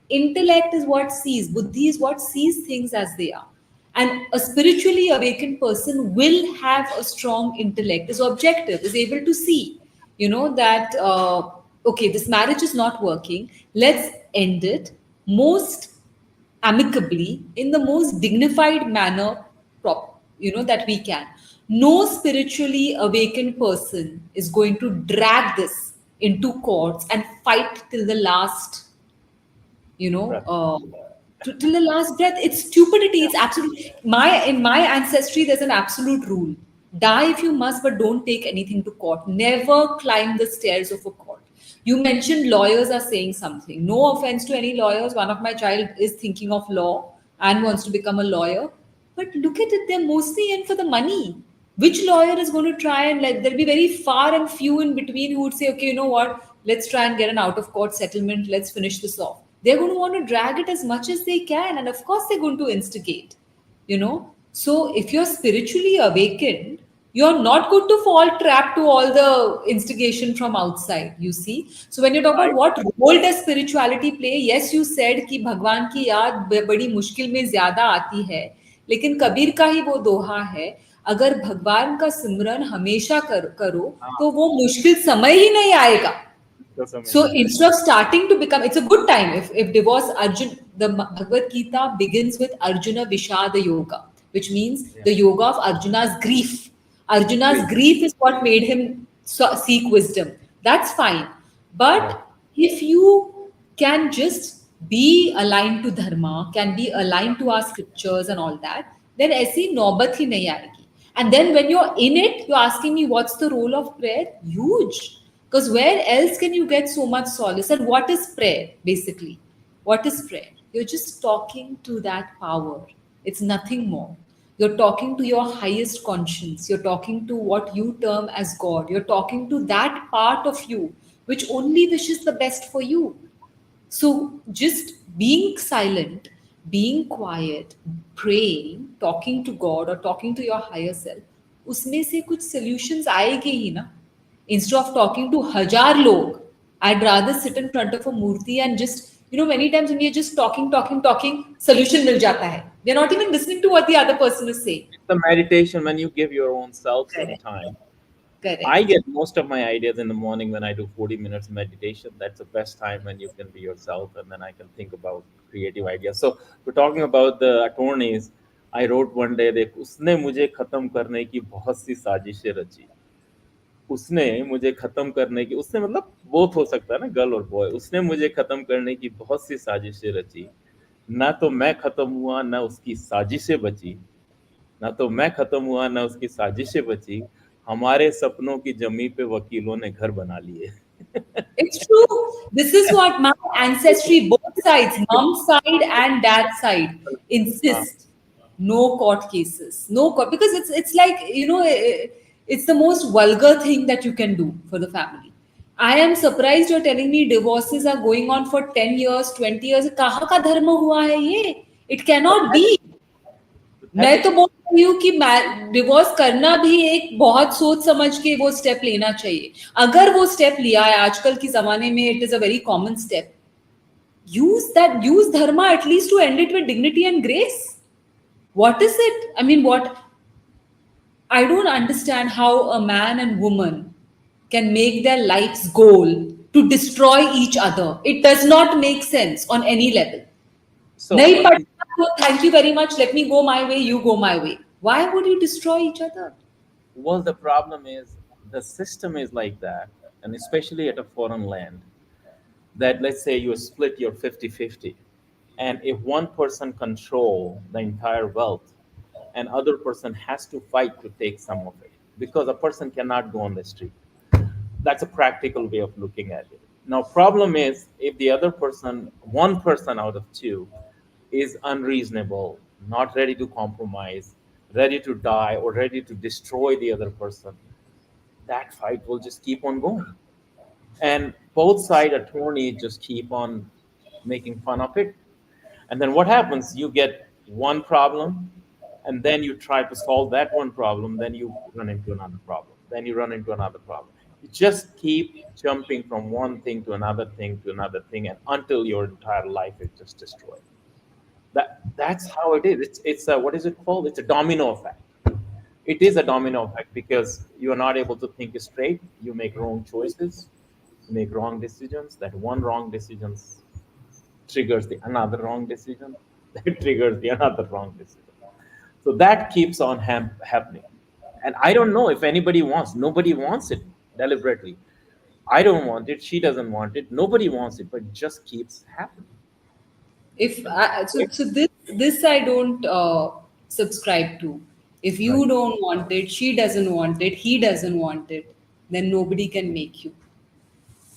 Intellect is what sees, buddhi is what sees things as they are. And a spiritually awakened person will have a strong intellect, is objective, is able to see, that, okay, this marriage is not working. Let's end it most amicably in the most dignified manner, that we can. No spiritually awakened person is going to drag this into courts and fight till the last you know breath. uh, till the last breath. It's stupidity. It's absolute. My ancestry, there's an absolute rule: die if you must, but don't take anything to court. Never climb the stairs of a court. You mentioned lawyers are saying something. No offense to any lawyers. One of my child is thinking of law and wants to become a lawyer, but look at it, they're mostly in for the money. Which lawyer is going to try and, like, there'll be very far and few in between who would say, okay, you know what, let's try and get an out of court settlement, let's finish this off. They're going to want to drag it as much as they can, and of course they're going to instigate. So if you're spiritually awakened, you're not going to fall trap to all the instigation from outside, you see. So when you talk I about what role does spirituality play, yes, you said कि भगवान की याद बड़ी मुश्किल में ज्यादा आती है, लेकिन कबीर का ही वो दोहा है, अगर भगवान का सिमरन हमेशा करो तो वो मुश्किल समय ही नहीं आएगा. तो समझ So नहीं instead of starting to become, it's a good time if divorce, the Bhagavad Gita begins with Arjuna Vishada Yoga, which means Yeah. the yoga of Arjuna's grief. Arjuna's Great. grief is what made him seek wisdom. That's fine. But Yeah. if you can just be aligned to dharma, can be aligned to our scriptures and all that, then ऐसी नौबत ही नहीं आएगी. And then when you're in it, you're asking me what's the role of prayer? Huge. Because where else can you get so much solace? And what is prayer, basically? What is prayer? You're just talking to that power. It's nothing more. You're talking to your highest conscience. You're talking to what you term as God. You're talking to that part of you which only wishes the best for you. So just being silent, being quiet, praying, talking to God or talking to your higher self, उसमें से कुछ solutions आएंगे ही ना. Instead of talking to हजार लोग, I'd rather sit in front of a murti and just, many times when we're just talking, solution मिल जाता है. We're not even listening to what the other person is saying. It's a meditation when you give your own self some Correct. time. I Correct. get most of my ideas in the morning when I do 40 minutes meditation. That's the best time when you can be yourself and then I can think about creative ideas. So we're talking about the attorneys. I wrote one day that उसने मुझे खत्म करने की बहुत सी साजिशें रची. उसने मुझे खत्म करने की, उसने मतलब बोथ हो सकता है ना, गर्ल और बॉय. उसने मुझे खत्म करने की बहुत सी साजिशें रची. ना तो मैं खत्म हुआ ना उसकी साजिशें बची. ना तो मैं खत्म हुआ ना उसकी साजिशें बची. हमारे सपनों की जमी पे वकीलों ने घर बना लिए. It's true. This is what my ancestry, both sides, mom's side and dad's side, हाँ, insist. No court cases. No court, because it's like, it's the most vulgar thing that you can do for the family. I am surprised you're telling me divorces are going on for 10 years, 20 years. कहाँ का धर्म हुआ है ये? It cannot be. मैं तो बोल रही हूँ कि डिवोर्स करना भी एक बहुत सोच समझ के वो स्टेप लेना चाहिए. अगर वो स्टेप लिया है आजकल के जमाने में, it is a very common step. use dharma at least to end it with dignity and grace. What is it? I mean, what I don't understand how a man and woman can make their life's goal to destroy each other. It does not make sense on any level. So Nahi Avanti, padna to, thank you very much. Let me go my way, you go my way. Why would you destroy each other? well, the problem is the system is like that, and especially at a foreign land, that let's say you split your 50-50, and if one person control the entire wealth, and other person has to fight to take some of it, because a person cannot go on the street. That's a practical way of looking at it. Now, problem is if the other person, one person out of two, is unreasonable, not ready to compromise, ready to die, or ready to destroy the other person, that fight will just keep on going. And both side attorneys just keep on making fun of it. And then what happens? You get one problem, and then you try to solve that one problem, then you run into another problem, then you run into another problem. You just keep jumping from one thing to another thing to another thing, and until your entire life is just destroyed. That's how it is. It's a, what is it called? It's a domino effect. It is a domino effect because you are not able to think straight. You make wrong choices, you make wrong decisions. That one wrong decision triggers the another wrong decision, that triggers the another wrong decision. So that keeps on happening. And I don't know if anybody wants, nobody wants it deliberately. I don't want it, she doesn't want it, nobody wants it, but it just keeps happening. If so this I don't subscribe to. If Right. you don't want it, she doesn't want it, he doesn't want it, then nobody can make you.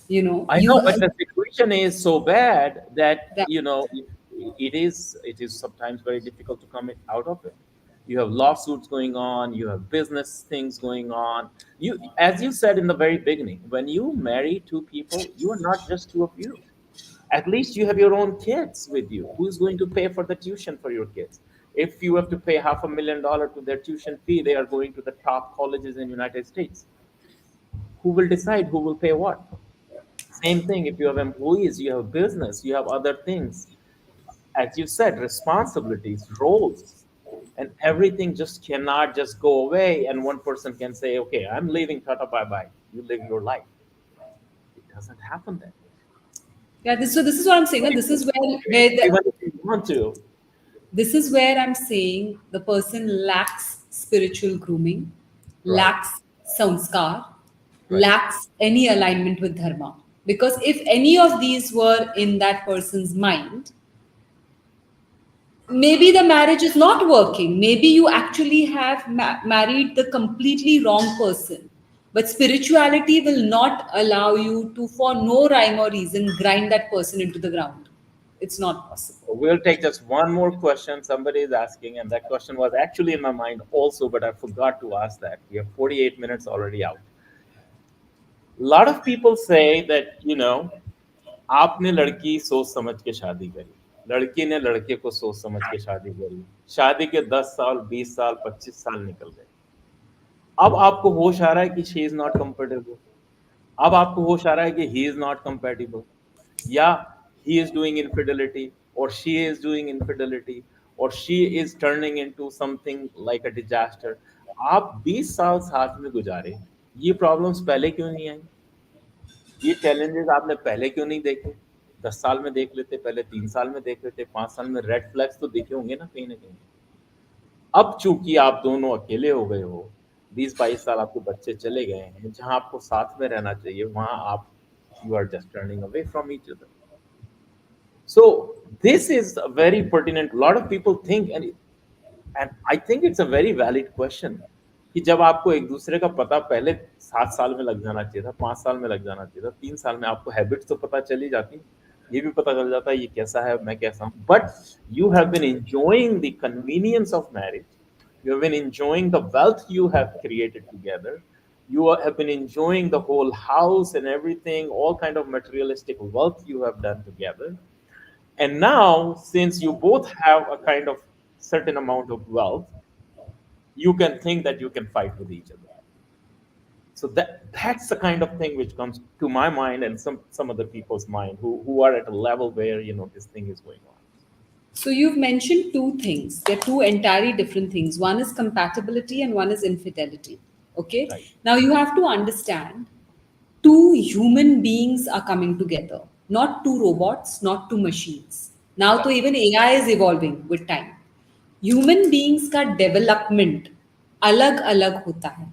You know, I you know, but the situation is so bad that that it is sometimes very difficult to come out of it. You have lawsuits going on, you have business things going on. You, as you said in the very beginning, when you marry two people, you are not just two of you. At least you have your own kids with you. Who's going to pay for the tuition for your kids? If you have to pay $500,000 to their tuition fee, they are going to the top colleges in United States. Who will decide who will pay what? Same thing if you have employees, you have business, you have other things. As you said, responsibilities, roles, and everything just cannot just go away. And one person can say, okay, I'm leaving, Tata, bye bye. You live your life. It doesn't happen that way. yeah, this is what I'm saying. And this is where Even if you want to. this is where I'm saying the person lacks spiritual grooming, Right, lacks samskar, right. lacks any alignment with dharma. Because if any of these were in that person's mind, maybe the marriage is not working. Maybe you actually have married the completely wrong person. But spirituality will not allow you to, for no rhyme or reason, grind that person into the ground. It's not possible. We'll take just one more question. Somebody is asking, and that question was actually in my mind also, but I forgot to ask that. We have 48 minutes already out. A lot of people say that, आपने लड़की सोच समझ के शादी करी, लड़की ने लड़के को सोच समझ के शादी करी, शादी के 10 साल, 20 साल, 25 साल निकल गए। अब आपको होश आ रहा है कि शी इज नॉट कंफर्टेबल, अब आपको होश आ रहा है कि ही इज नॉट कंपेटिबल, या ही इज डूइंग इनफिडेलिटी, और शी इज डूइंग इनफिडेलिटी, और she is turning into something like a disaster. आप 20 साल साथ में गुजारे, ये प्रॉब्लम्स पहले क्यों नहीं आई? ये चैलेंजेस आपने पहले क्यों नहीं देखे? 10 साल में देख लेते, पहले 3 साल में देख लेते, 5 साल में रेड फ्लैग्स तो दिखे होंगे ना कहीं ना कहीं। अब चूंकि आप दोनों अकेले हो गए हो, 20-22 साल आपके बच्चे चले गए हैं, जहां आपको साथ में रहना चाहिए वहां आप, you are just turning away from each other. So this is a very pertinent. A lot of people think, and I think it's a very valid question, कि जब आपको एक दूसरे का पता पहले 7 साल में लग जाना चाहिए था, 5 साल में लग जाना चाहिए था, 3 साल में आपको हैबिट्स तो पता चली जाती, ये भी पता चल जाता है ये कैसा है, मैं कैसा हूँ. But you have been enjoying the convenience of marriage. You have been enjoying the wealth you have created together. You have been enjoying the whole house and everything, all kind of materialistic wealth you have done together. And now, since you both have a kind of certain amount of wealth, you can think that you can fight with each other. So that's the kind of thing which comes to my mind and some other people's mind who are at a level where this thing is going on. So you've mentioned two things. They're two entirely different things. One is compatibility and one is infidelity. Okay. Right. Now you have to understand two human beings are coming together, not two robots, not two machines. Now, तो Correct. even AI is evolving with time. Human beings का development अलग अलग होता है.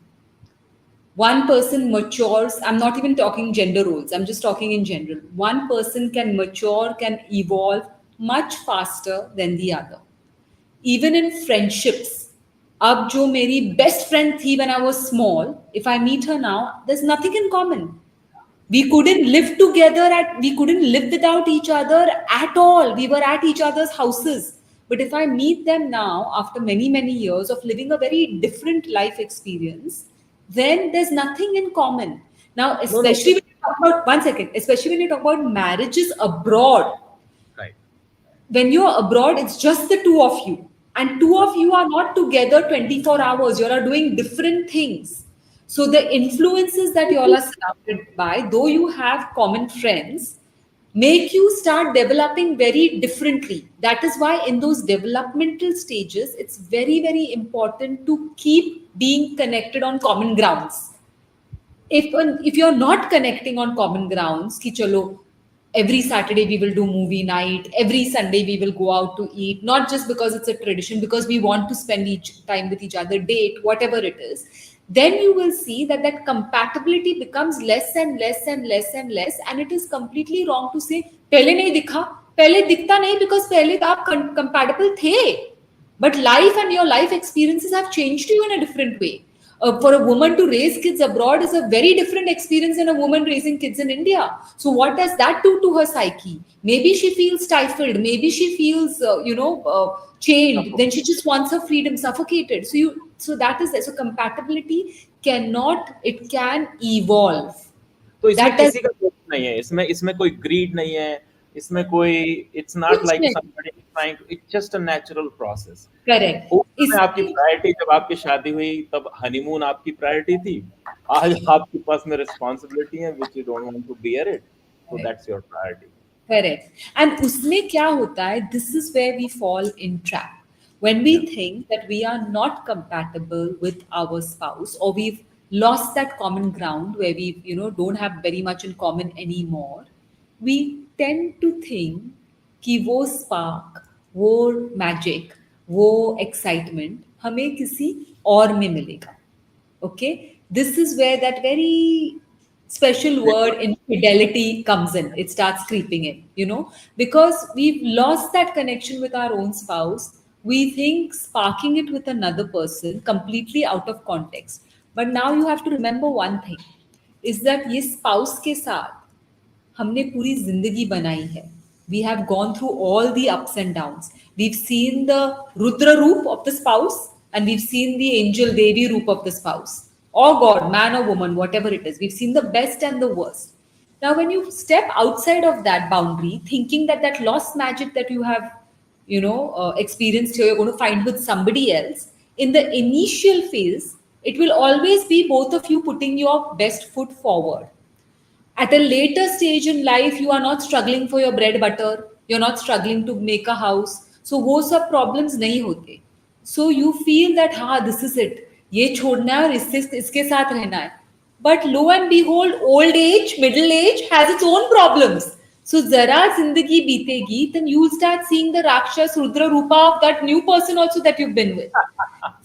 One person matures. I'm not even talking gender roles. I'm just talking in general. One person can mature, can evolve much faster than the other. Even in friendships, अब जो मेरी best friend थी when I was small, if I meet her now, there's nothing in common. We couldn't live without each other at all. We were at each other's houses. But if I meet them now after many many years of living a very different life experience, then there's nothing in common. Now, No, no. especially when you talk about, one second, especially when you talk about marriages abroad, Right. when you're abroad, it's just the two of you. And two of you are not together 24 hours. You are doing different things. So the influences that you all are surrounded by, though you have common friends, make you start developing very differently. That is why in those developmental stages, it's very, very important to keep being connected on common grounds. If you're not connecting on common grounds, ki chalo, every Saturday we will do movie night, every Sunday we will go out to eat, not just because it's a tradition, because we want to spend each time with each other, date, whatever it is, then you will see that that compatibility becomes less and less and less and less. And it is completely wrong to say पहले नहीं दिखा, पहले दिखता नहीं, because पहले तो आप compatible थे, but life and your life experiences have changed you in a different way. For a woman to raise kids abroad is a very different experience than a woman raising kids in India. So what does that do to her psyche? Maybe she feels stifled. Maybe she feels, chained. Then she just wants her freedom, suffocated. So that is so compatibility cannot. It can evolve. तो इसमें That does किसी का दोष नहीं है, इसमें इसमें कोई ग्रीड नहीं है, इसमें कोई इट्स नॉट कुछ लाइक नहीं. Somebody trying, it's just a natural process. Correct. उस समय आपकी इसमें प्रायोरिटी जब आपकी शादी हुई तब हनीमून आपकी प्रायोरिटी थी, आज आपके पास में रिस्पांसिबिलिटी है which you don't want to bear it, so that's your priority. Correct. And उसमें क्या होता है? This is where we fall in trap. When we Yeah. think that we are not compatible with our spouse, or we've lost that common ground where we, don't have very much in common anymore, we tend to think कि वो spark, वो magic, वो excitement हमें किसी और में मिलेगा. Okay, this is where that very special word infidelity comes in. It starts creeping in, because we've lost that connection with our own spouse. We think sparking it with another person completely out of context. But now you have to remember one thing, is that ये spouse के साथ हमने पूरी जिंदगी बनाई है. We have gone through all the ups and downs. We've seen the Rudra roop of the spouse, and we've seen the angel Devi roop of the spouse. Or God, man or woman, whatever it is. We've seen the best and the worst. Now, when you step outside of that boundary, thinking that that lost magic that you have, experienced here, you're going to find with somebody else, in the initial phase, it will always be both of you putting your best foot forward. At a later stage in life, you are not struggling for your bread butter, you're not struggling to make a house, so वो सब problems नहीं होते. So you feel that हाँ, this is it, ये छोड़ना है और इसके साथ रहना है. But lo and behold, old age, middle age has its own problems. So जरा जिंदगी बीतेगी, then you'll start seeing the Rakshas Rudra Rupa of that new person also that you've been with.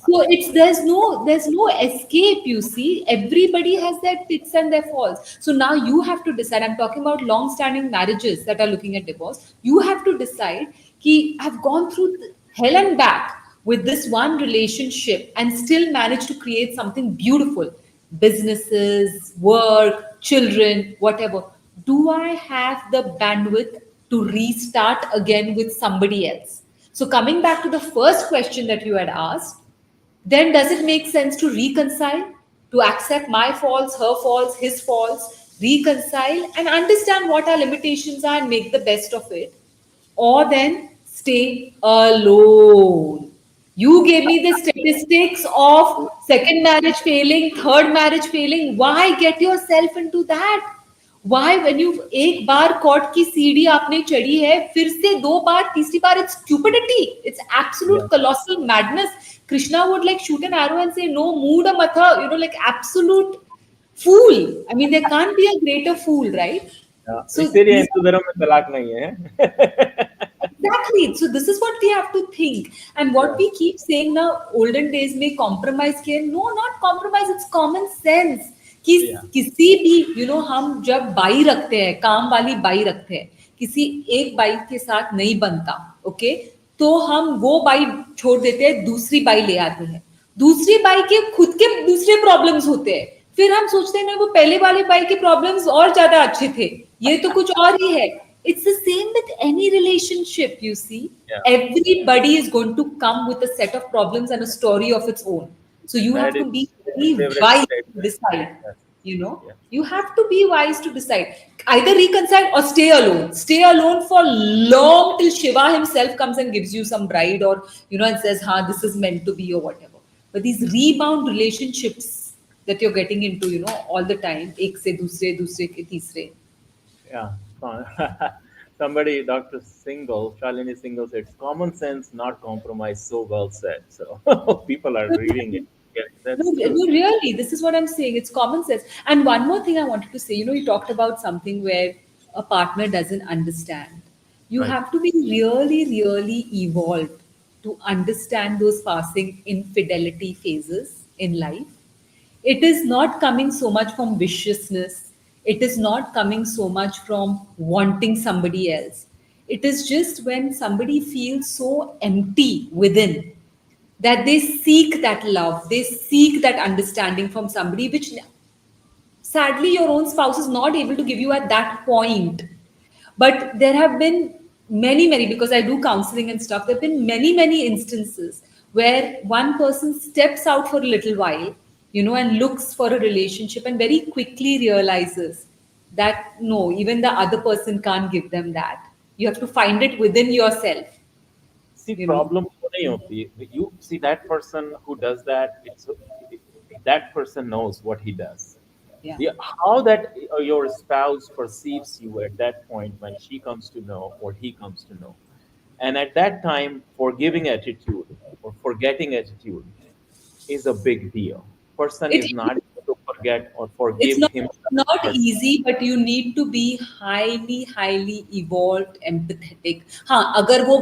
So there's no escape, you see. Everybody has their pits and their falls. So now you have to decide. I'm talking about long-standing marriages that are looking at divorce. You have to decide कि I've gone through hell and back with this one relationship and still managed to create something beautiful. Businesses, work, children, whatever. Do I have the bandwidth to restart again with somebody else? So coming back to the first question that you had asked, then does it make sense to reconcile, to accept my faults, her faults, his faults, reconcile and understand what our limitations are and make the best of it? Or then stay alone. You gave me the statistics of second marriage failing, third marriage failing. Why get yourself into that? Why, when you एक बार court की सीढ़ी आपने चढ़ी है, फिर से दो बार, तीसरी बार, it's stupidity. It's absolute Yeah, colossal madness. Krishna would like shoot an arrow and say, no, mood a matha, like absolute fool. I mean, there can't be a greater fool, right? yeah. So इसीलिए these Hindu धर्म में तलाक नहीं है. exactly. So this is what we have to think. And what Yeah, we keep saying now, olden days में compromise किया. No, not compromise. It's common sense. कि yeah, किसी भी हम जब बाई रखते हैं, काम वाली बाई रखते हैं, किसी एक बाई के साथ नहीं बनता, ओके, तो हम वो बाई छोड़ देते हैं, दूसरी बाई ले आते हैं. दूसरी बाई के खुद के दूसरे प्रॉब्लम्स होते हैं, फिर हम सोचते हैं ना वो पहले वाले बाई के प्रॉब्लम्स और ज्यादा अच्छे थे, ये तो कुछ और ही है. It's the same with any relationship, you see. yeah. Everybody is going to come with a set of problems and a story of its own. So you have That to is be my very favorite wise to statement. decide. Yes. You know, Yeah. you have to be wise to decide. Either reconcile or stay alone. Stay alone for long till Shiva himself comes and gives you some bride, or and says, "Ha, this is meant to be," or whatever. But these rebound relationships that you're getting into, all the time, एक से दूसरे, दूसरे के तीसरे. Yeah. Somebody, Dr. Singhal, Shalini Singhal said, it's common sense, not compromise. So well said. So people are reading it. Yeah, No, that's true. no, really, this is what I'm saying. It's common sense. And one more thing I wanted to say, you talked about something where a partner doesn't understand. You Right. have to be really, really evolved to understand those passing infidelity phases in life. It is not coming so much from viciousness. It is not coming so much from wanting somebody else. It is just when somebody feels so empty within that they seek that love, they seek that understanding from somebody, which sadly your own spouse is not able to give you at that point. But there have been many, many, because I do counseling and stuff, there have been many, many instances where one person steps out for a little while, and looks for a relationship and very quickly realizes that no, even the other person can't give them that. You have to find it within yourself, See, you know. problem वो नहीं होती. You see that person who does that. That person knows what he does. Yeah. How that your spouse perceives you at that point when she comes to know or he comes to know, and at that time, forgiving attitude or forgetting attitude is a big deal. Person It is not able to forget or it's forgive not himself. not easy, but you need to be highly evolved, empathetic. हाँ, अगर वो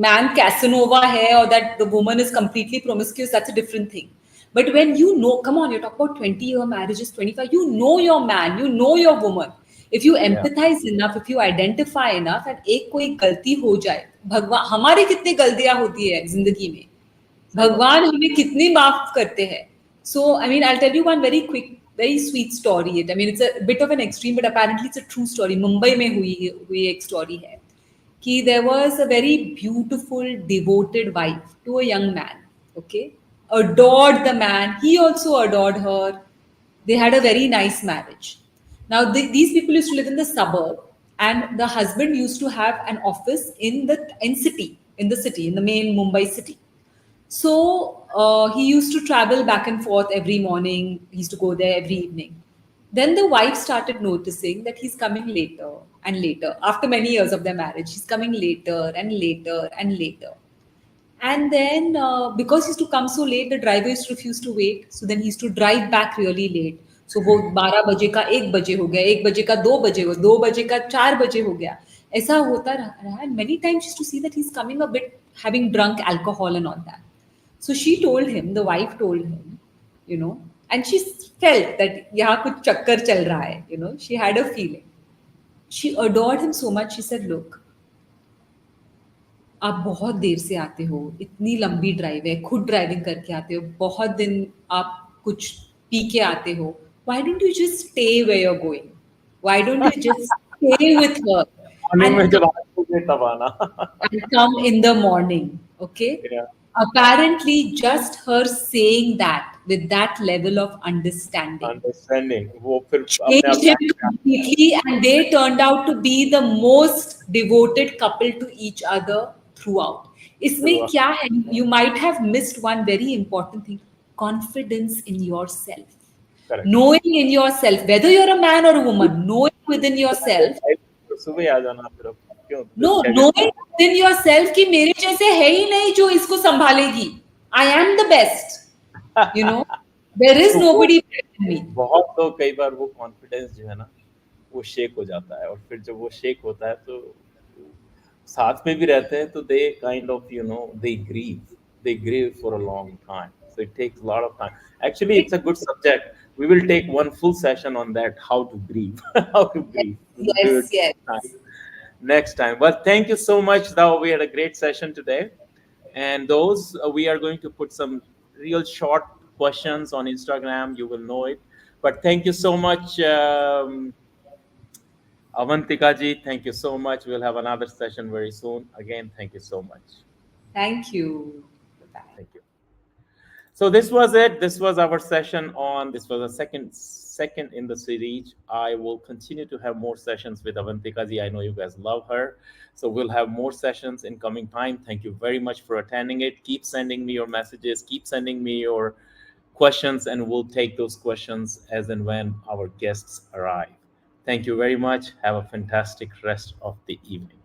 man Casanova है, or that the woman is completely promiscuous, that's a different thing. But when you know, come on, you're talking about 20-year marriages, 25, you know your man, you know your woman. If you Yeah, empathize enough, if you identify enough, and एक कोई गलती हो जाए, भगवान, हमारी कितनी गलतियां होती है जिंदगी में, सही बात. भगवान हमें कितनी माफ करते हैं. So I mean, I'll tell you one very quick, very sweet story. I mean, it's a bit of an extreme, but apparently it's a true story. Mumbai में हुई एक story है कि there was a very beautiful devoted wife to a young man, okay, adored the man, he also adored her, they had a very nice marriage. Now these people used to live in the suburb, and the husband used to have an office in the city, in the main Mumbai city. So he used to travel back and forth every morning. He used to go there every evening. Then the wife started noticing that he's coming later and later. After many years of their marriage, he's coming later and later and later. And then because he used to come so late, the driver used to refuse to wait. So then he used to drive back really late. So वो 12 बजे का 1 बजे हो गया, 1 बजे का 2 बजे हो, 2 बजे का 4 बजे हो गया. ऐसा होता रहा. And many times used to see that he's coming a bit having drunk alcohol and all that. So she told him, the wife told him, and she felt that यहाँ कुछ चक्कर चल रहा है, she had a feeling. She adored him so much. She said, look, आप बहुत देर से आते हो, इतनी लंबी ड्राइव है, खुद ड्राइविंग करके आते हो, बहुत दिन आप कुछ पी के आते हो. Why don't you just stay where you're going? Why don't you just stay with her morning में and जब आग होगी तब आना. come in the morning? Okay. Yeah, Apparently, just her saying that with that level of understanding understanding. वो फिर अपने आप changed him completely, and they turned out to be the most devoted couple to each other throughout. इसमें क्या है, you might have missed one very important thing: confidence in yourself. Correct. Knowing in yourself, whether you're a man or a woman, knowing within yourself. सुबह आ जाना फिर अब क्यों No, क्या कहते knowing within yourself कि मेरे जैसे है ही नहीं जो इसको संभालेगी. I am the best. You know, there is तो वो nobody better than me. बहुत, तो कई बार वो कॉन्फिडेंस जो है ना वो शेक हो जाता है, और फिर जब वो शेक होता है तो साथ में भी रहते हैं तो they kind of they grieve for a long time, so it takes lot of time. Actually it's a good subject, we will take one full session on that, how to grieve. How to grieve, we will do Yes, it yes. next time. But thank you so much, though. We had a great session today, and those we are going to put some real short questions on Instagram, you will know it. But thank you so much, Avantika ji, thank you so much. We'll have another session very soon. Again, thank you so much. Thank you. Bye. Thank you. So this was it. This was our session on. This was a second in the series. I will continue to have more sessions with Avantika ji. I know you guys love her, so we'll have more sessions in coming time. Thank you very much for attending it. Keep sending me your messages. Keep sending me your questions, and we'll take those questions as and when our guests arrive. Thank you very much. Have a fantastic rest of the evening.